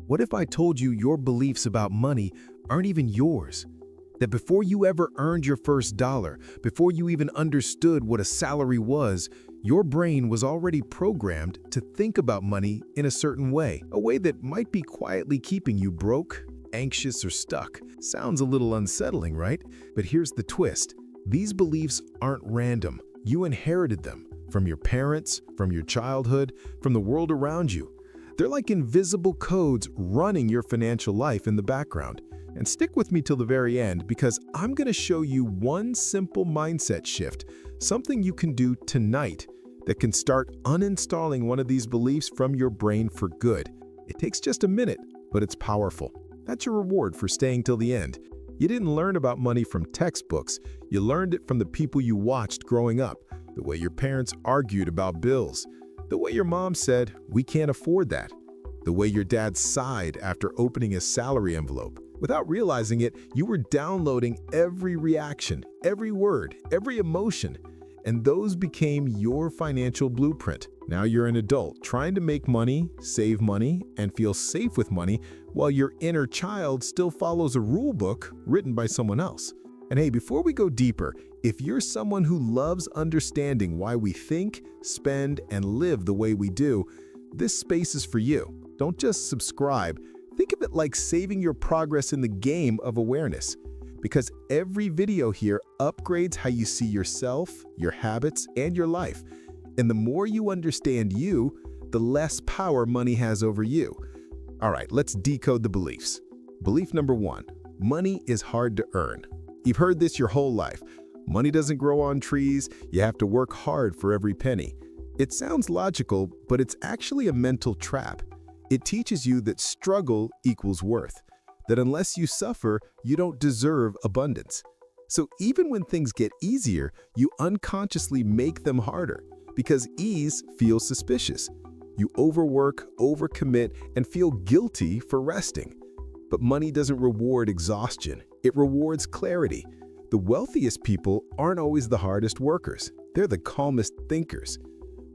What if I told you your beliefs about money aren't even yours? That before you ever earned your first dollar, before you even understood what a salary was, your brain was already programmed to think about money in a certain way, a way that might be quietly keeping you broke, anxious, or stuck. Sounds a little unsettling, right? But here's the twist. These beliefs aren't random. You inherited them from your parents, from your childhood, from the world around you. They're like invisible codes running your financial life in the background. And stick with me till the very end because I'm going to show you one simple mindset shift, something you can do tonight that can start uninstalling one of these beliefs from your brain for good. It takes just a minute, but it's powerful. That's your reward for staying till the end. You didn't learn about money from textbooks. You learned it from the people you watched growing up, the way your parents argued about bills, the way your mom said, "We can't afford that," the way your dad sighed after opening a salary envelope. Without realizing it, you were downloading every reaction, every word, every emotion, and those became your financial blueprint. Now you're an adult trying to make money, save money, and feel safe with money while your inner child still follows a rule book written by someone else. And hey, before we go deeper, if you're someone who loves understanding why we think, spend, and live the way we do, this space is for you. Don't just subscribe. Think of it like saving your progress in the game of awareness, because every video here upgrades how you see yourself, your habits, and your life. And the more you understand you, the less power money has over you. All right, let's decode the beliefs. Belief number 1, money is hard to earn. You've heard this your whole life. Money doesn't grow on trees. You have to work hard for every penny. It sounds logical, but it's actually a mental trap. It teaches you that struggle equals worth, that unless you suffer, you don't deserve abundance. So even when things get easier, you unconsciously make them harder because ease feels suspicious. You overwork, overcommit, and feel guilty for resting. But money doesn't reward exhaustion. It rewards clarity. The wealthiest people aren't always the hardest workers. They're the calmest thinkers.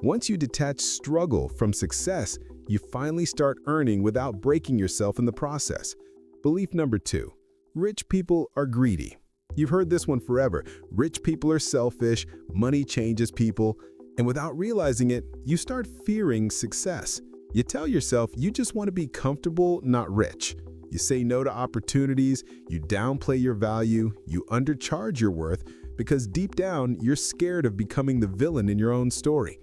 Once you detach struggle from success, you finally start earning without breaking yourself in the process. Belief number 2, rich people are greedy. You've heard this one forever. Rich people are selfish, money changes people, and without realizing it, you start fearing success. You tell yourself you just want to be comfortable, not rich. You say no to opportunities, you downplay your value, you undercharge your worth because deep down, you're scared of becoming the villain in your own story.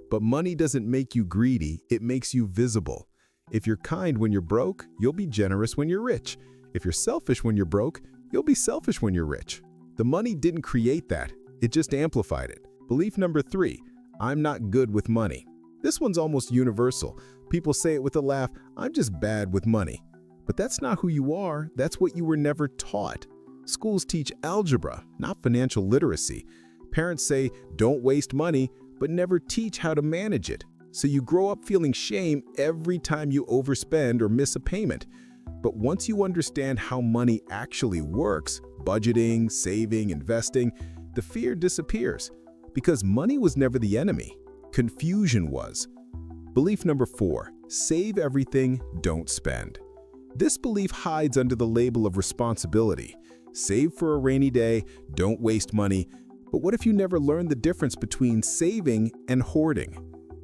But money doesn't make you greedy, it makes you visible. If you're kind when you're broke, you'll be generous when you're rich. If you're selfish when you're broke, you'll be selfish when you're rich. The money didn't create that, it just amplified it. Belief number 3, I'm not good with money. This one's almost universal. People say it with a laugh, I'm just bad with money. But that's not who you are, that's what you were never taught. Schools teach algebra, not financial literacy. Parents say, don't waste money, but never teach how to manage it. So you grow up feeling shame every time you overspend or miss a payment. But once you understand how money actually works, budgeting, saving, investing, the fear disappears. Because money was never the enemy. Confusion was. Belief number 4, save everything, don't spend. This belief hides under the label of responsibility. Save for a rainy day, don't waste money. But what if you never learned the difference between saving and hoarding?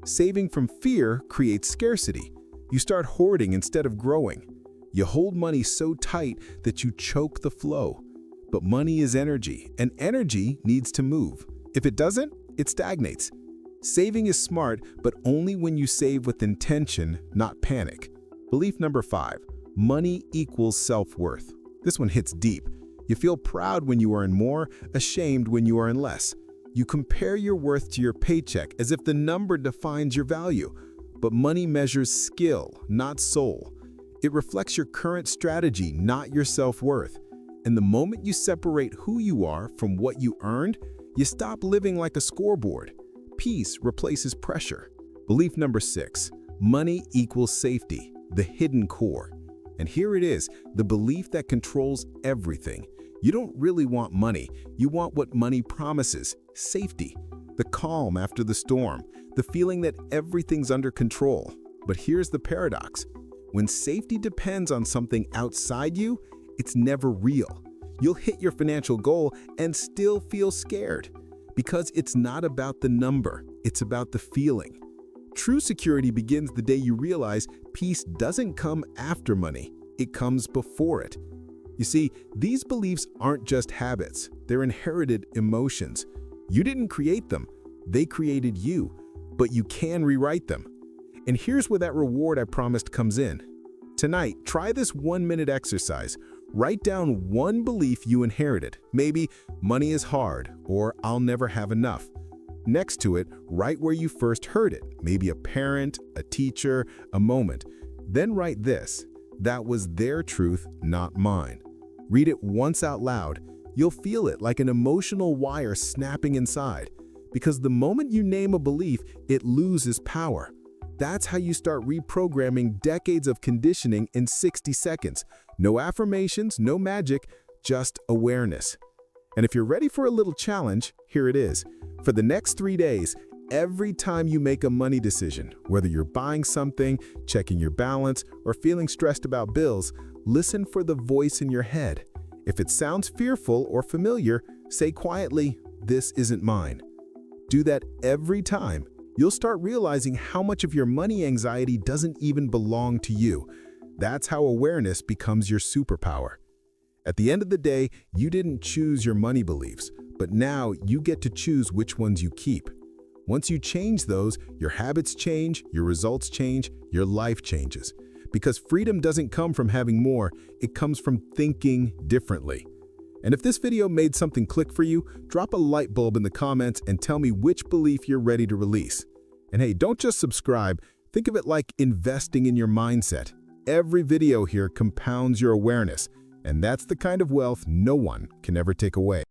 Saving from fear creates scarcity. You start hoarding instead of growing. You hold money so tight that you choke the flow. But money is energy, and energy needs to move. If it doesn't, it stagnates. Saving is smart, but only when you save with intention, not panic. Belief number 5, money equals self-worth. This one hits deep. You feel proud when you earn more, ashamed when you earn less. You compare your worth to your paycheck as if the number defines your value. But money measures skill, not soul. It reflects your current strategy, not your self-worth. And the moment you separate who you are from what you earned, you stop living like a scoreboard. Peace replaces pressure. Belief number 6, money equals safety, the hidden core. And here it is, the belief that controls everything. You don't really want money. You want what money promises, safety, the calm after the storm, the feeling that everything's under control. But here's the paradox. When safety depends on something outside you, it's never real. You'll hit your financial goal and still feel scared. Because it's not about the number, it's about the feeling. True security begins the day you realize peace doesn't come after money, it comes before it. You see, these beliefs aren't just habits, they're inherited emotions. You didn't create them, they created you, but you can rewrite them. And here's where that reward I promised comes in. Tonight, try this 1-minute exercise. Write down one belief you inherited. Maybe money is hard or I'll never have enough. Next to it, write where you first heard it. Maybe a parent, a teacher, a moment. Then write this: that was their truth, not mine. Read it once out loud. You'll feel it like an emotional wire snapping inside. Because the moment you name a belief, it loses power. That's how you start reprogramming decades of conditioning in 60 seconds. No affirmations, no magic, just awareness. And if you're ready for a little challenge, here it is. For the next 3 days, every time you make a money decision, whether you're buying something, checking your balance, or feeling stressed about bills, listen for the voice in your head. If it sounds fearful or familiar, say quietly, "This isn't mine." Do that every time. You'll start realizing how much of your money anxiety doesn't even belong to you. That's how awareness becomes your superpower. At the end of the day, you didn't choose your money beliefs, but now you get to choose which ones you keep. Once you change those, your habits change, your results change, your life changes. Because freedom doesn't come from having more, it comes from thinking differently. And if this video made something click for you, drop a light bulb in the comments and tell me which belief you're ready to release. And hey, don't just subscribe, think of it like investing in your mindset. Every video here compounds your awareness, and that's the kind of wealth no one can ever take away.